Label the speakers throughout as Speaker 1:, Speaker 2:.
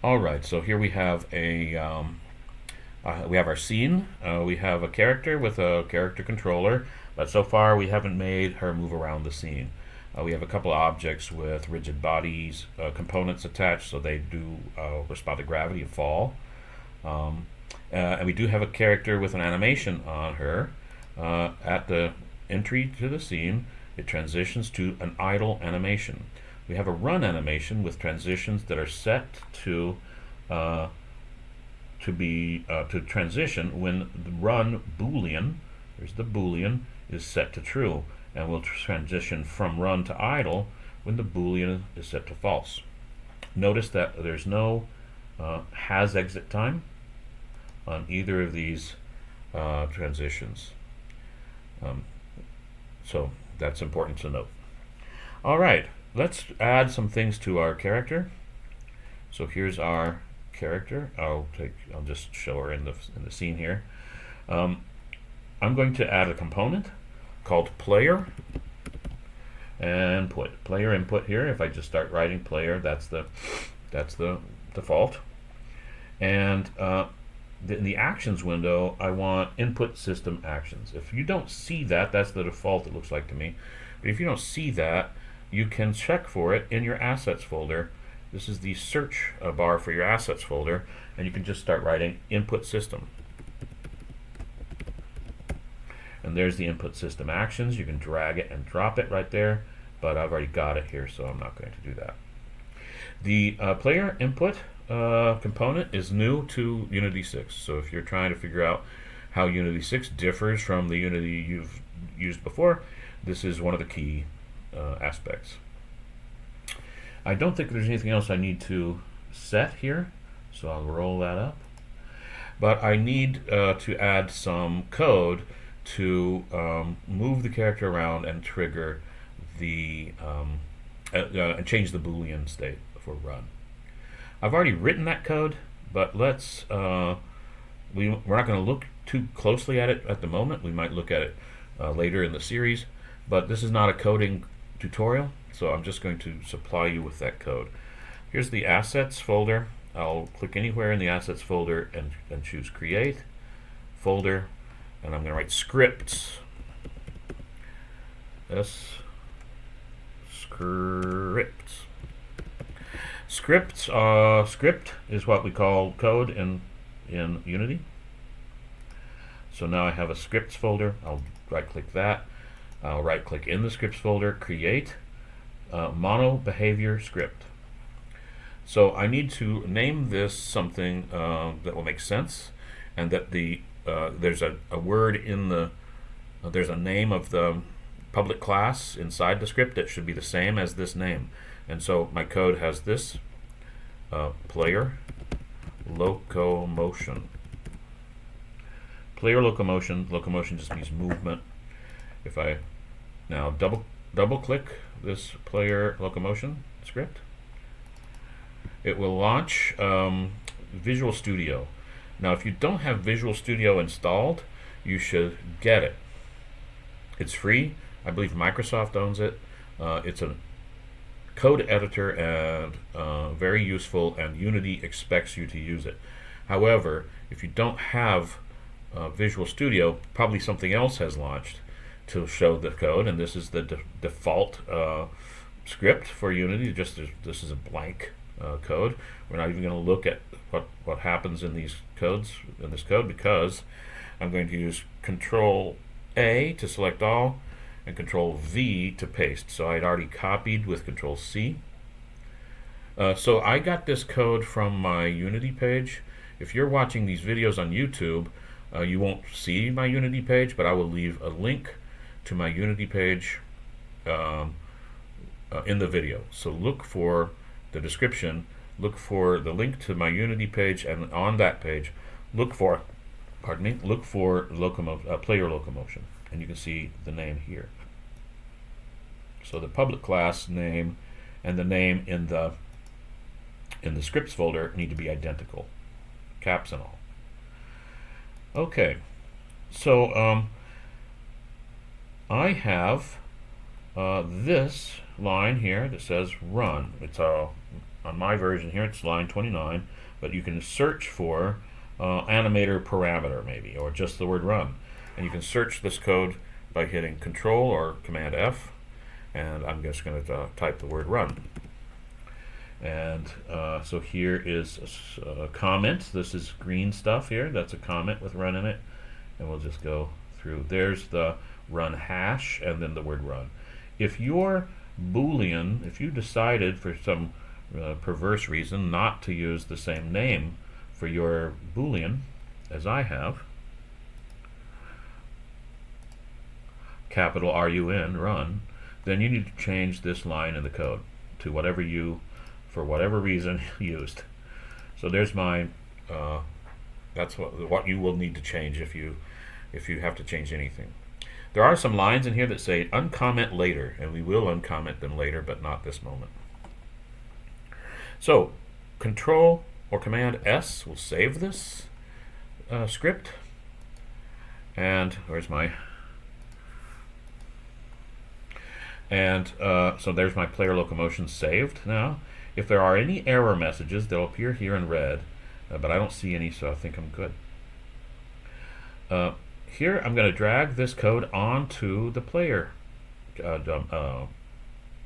Speaker 1: All right, so here we have we have our scene. We have a character with a character controller, but so far we haven't made her move around the scene. We have a couple of objects with rigid bodies, components attached, so they do respond to gravity and fall. Um, and we do have a character with an animation on her. At the entry to the scene, it transitions to an idle animation. We have a run animation with transitions that are set uh, to transition when the run boolean, there's the boolean, is set to true, and will transition from run to idle when the boolean is set to false. Notice that there's no has exit time on either of these transitions. Um, so that's important to note. All right, let's add some things to our character. So here's our character. I'll just show her in the scene here. Um, I'm going to add a component called player and input. Player input here. If I just start writing player, that's the default. And in the actions window, I want input system actions. If you don't see that, that's the default it looks like to me. But if you don't see that, you can check for it in your assets folder. This is the search bar for your assets folder, and you can just start writing input system. And there's the input system actions. You can drag it and drop it right there, but I've already got it here, so I'm not going to do that. The player input component is new to Unity 6. So if you're trying to figure out how Unity 6 differs from the Unity you've used before, this is one of the key aspects. I don't think there's anything else I need to set here, so I'll roll that up. But I need to add some code to move the character around and trigger the and change the Boolean state for run. I've already written that code, but let's we're not going to look too closely at it at the moment. We might look at it later in the series, but this is not a coding tutorial, so I'm just going to supply you with that code. Here's the assets folder. I'll click anywhere in the assets folder and choose create folder, and I'm going to write scripts. Scripts. Script is what we call code in Unity. So now I have a scripts folder. I'll right click that. I'll right click in the scripts folder, create mono behavior script. So I need to name this something that will make sense, and that there's a word in there's a name of the public class inside the script that should be the same as this name. And so my code has this player locomotion. Player locomotion. Locomotion just means movement. If I now double click this player locomotion script, it will launch Visual Studio. Now, if you don't have Visual Studio installed, you should get it. It's free. I believe Microsoft owns it. It's a code editor and very useful, and Unity expects you to use it. However, if you don't have Visual Studio, probably something else has launched to show the code, and this is the default script for Unity. This is a blank code. We're not even going to look at what happens in this code, because I'm going to use Control A to select all and Control V to paste. So I'd already copied with Control C. So I got this code from my Unity page. If you're watching these videos on YouTube, you won't see my Unity page, but I will leave a link to my Unity page in the video. So look for the description, look for the link to my Unity page, and on that page, look for player locomotion, and you can see the name here. So the public class name and the name in the scripts folder need to be identical, caps and all. Okay, so I have this line here that says run. It's a on my version here, it's line 29, but you can search for animator parameter maybe, or just the word run. And you can search this code by hitting Control or Command F, and I'm just going to type the word run. And so here is a comment. This is green stuff here. That's a comment with run in it. And we'll just go through. There's the run hash and then the word run. If your Boolean, if you decided for some perverse reason not to use the same name for your Boolean as I have, capital RUN, run, then you need to change this line in the code to whatever you, for whatever reason, used. So there's my, that's what you will need to change if you have to change anything. There are some lines in here that say uncomment later, and we will uncomment them later, but not this moment. So Control or Command S will save this script. And where's my, and so there's my player locomotion saved now. If there are any error messages, they'll appear here in red, but I don't see any, so I think I'm good. Here I'm going to drag this code onto the player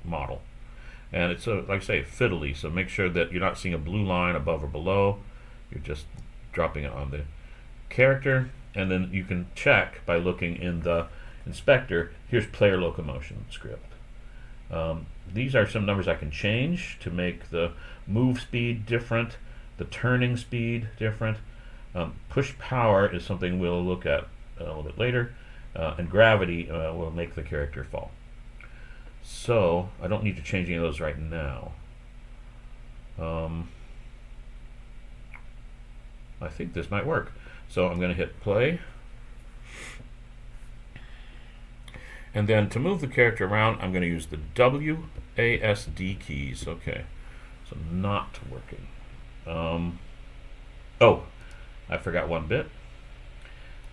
Speaker 1: model. And it's, like I say, fiddly, so make sure that you're not seeing a blue line above or below. You're just dropping it on the character, and then you can check by looking in the inspector. Here's player locomotion script. These are some numbers I can change to make the move speed different, the turning speed different. Push power is something we'll look at a little bit later, and gravity will make the character fall. So I don't need to change any of those right now. I think this might work. So I'm going to hit play. And then to move the character around, I'm going to use the WASD keys. Okay, so not working. Oh, I forgot one bit.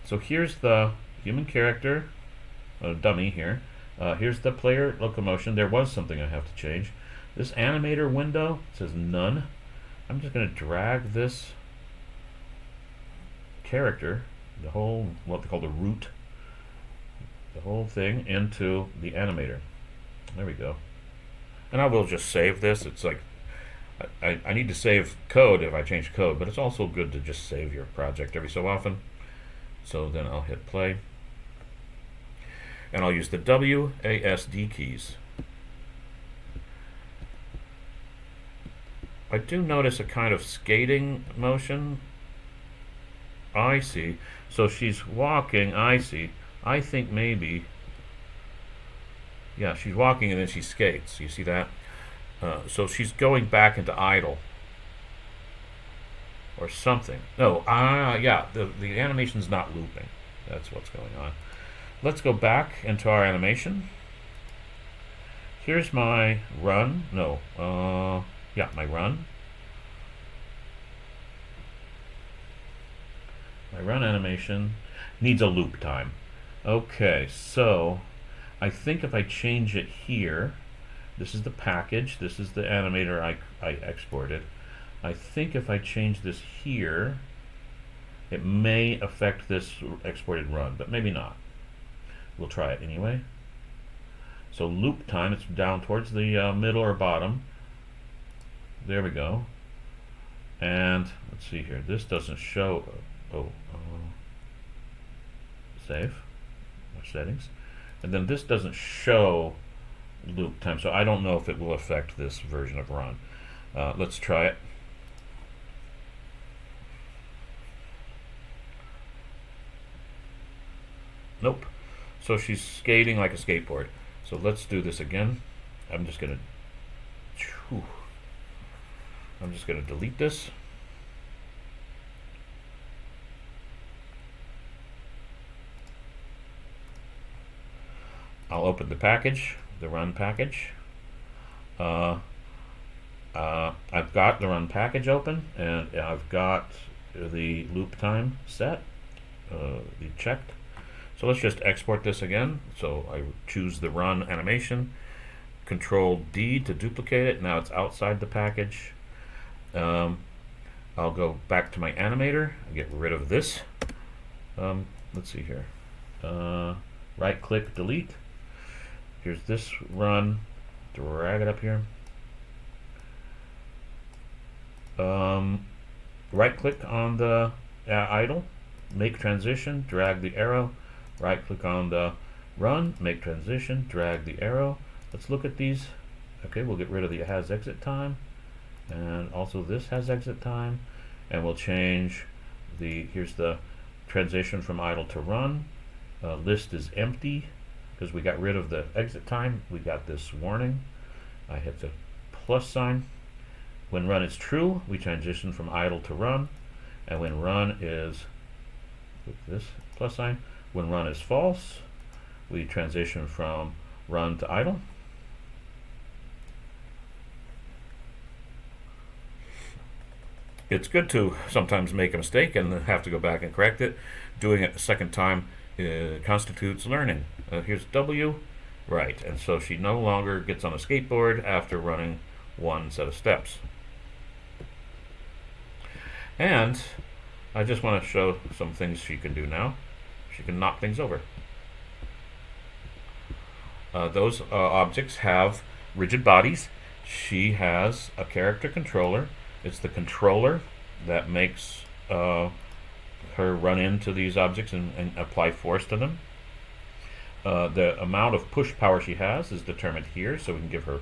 Speaker 1: So here's the human character, dummy here. Here's the player locomotion. There was something I have to change. This animator window says none. I'm just going to drag this character, the whole, what they call the root, the whole thing into the animator. There we go. And I will just save this. It's like, I need to save code if I change code, but it's also good to just save your project every so often. So then I'll hit play. And I'll use the WASD keys. I do notice a kind of skating motion. I see. So she's walking, I see. I think maybe, yeah, she's walking and then she skates. You see that? So she's going back into idle or something. No, yeah, the animation's not looping. That's what's going on. Let's go back into our animation. Here's my run. No, yeah, my run. My run animation needs a loop time. Okay, so I think if I change it here, this is the package, this is the animator I exported. I think if I change this here, it may affect this exported run, but maybe not. We'll try it anyway. So loop time, it's down towards the middle or bottom. There we go. And let's see here, this doesn't show, save, our settings. And then this doesn't show loop time, so I don't know if it will affect this version of run. Let's try it. Nope. So she's skating like a skateboard. So let's do this again. I'm just gonna delete this. I'll open the package, the run package. I've got the run package open, and I've got the loop time set, checked. So let's just export this again. So I choose the run animation, Control D to duplicate it. Now it's outside the package. I'll go back to my animator and get rid of this. Let's see here. Right click, delete. Here's this run. Drag it up here. Right click on the idle, make transition, drag the arrow. Right click on the run, make transition, drag the arrow. Let's look at these. Okay, we'll get rid of the has exit time, and also this has exit time, and we'll change the, here's the transition from idle to run. List is empty because we got rid of the exit time. We got this warning. I hit the plus sign. When run is true, we transition from idle to run, and when run is, with this plus sign, when run is false, we transition from run to idle. It's good to sometimes make a mistake and have to go back and correct it. Doing it the second time constitutes learning. Here's W, right, and so she no longer gets on a skateboard after running one set of steps. And I just want to show some things she can do now. She can knock things over. Those objects have rigid bodies. She has a character controller. It's the controller that makes her run into these objects and apply force to them. The amount of push power she has is determined here, so we can give her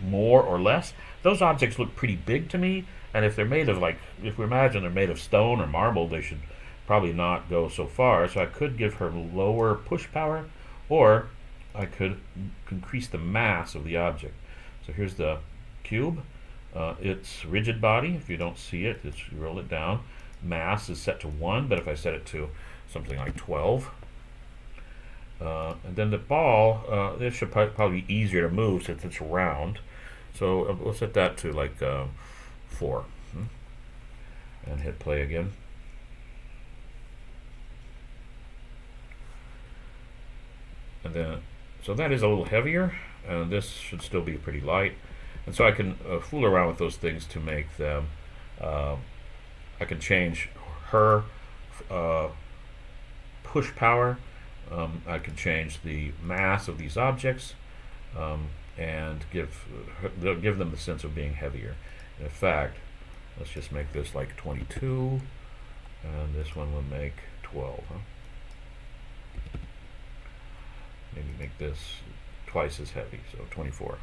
Speaker 1: more or less. Those objects look pretty big to me, and if they're made of, like, if we imagine they're made of stone or marble, they should probably not go so far. So I could give her lower push power, or I could increase the mass of the object. So here's the cube. It's rigid body. If you don't see it, you roll it down. Mass is set to 1, but if I set it to something like 12, and then the ball, this should probably be easier to move since it's round. So we'll set that to like 4, and hit play again. And then, so that is a little heavier, and this should still be pretty light. And so I can fool around with those things to make them, I can change her push power. I can change the mass of these objects, and give them the sense of being heavier. In fact, let's just make this like 22, and this one will make 12. Maybe make this twice as heavy, so 24.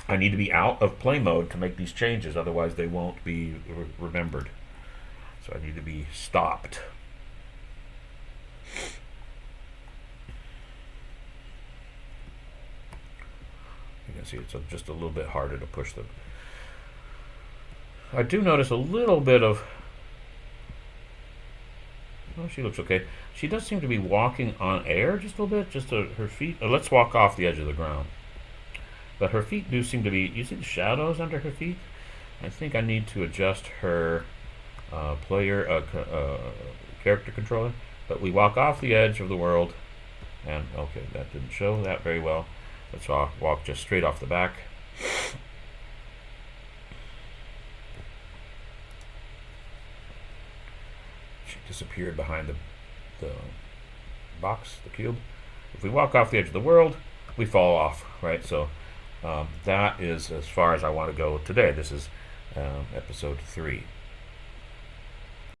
Speaker 1: I need to be out of play mode to make these changes, otherwise they won't be remembered. So I need to be stopped. You can see it's just a little bit harder to push them. I do notice a little bit of, oh, she looks okay. She does seem to be walking on air just a little bit, just her feet. Let's walk off the edge of the ground. But her feet do seem to be, you see the shadows under her feet? I think I need to adjust her character controller. But we walk off the edge of the world, and okay, that didn't show that very well. Let's walk just straight off the back. She disappeared behind the box, the cube. If we walk off the edge of the world, we fall off, right? So that is as far as I want to go today. This is episode 3.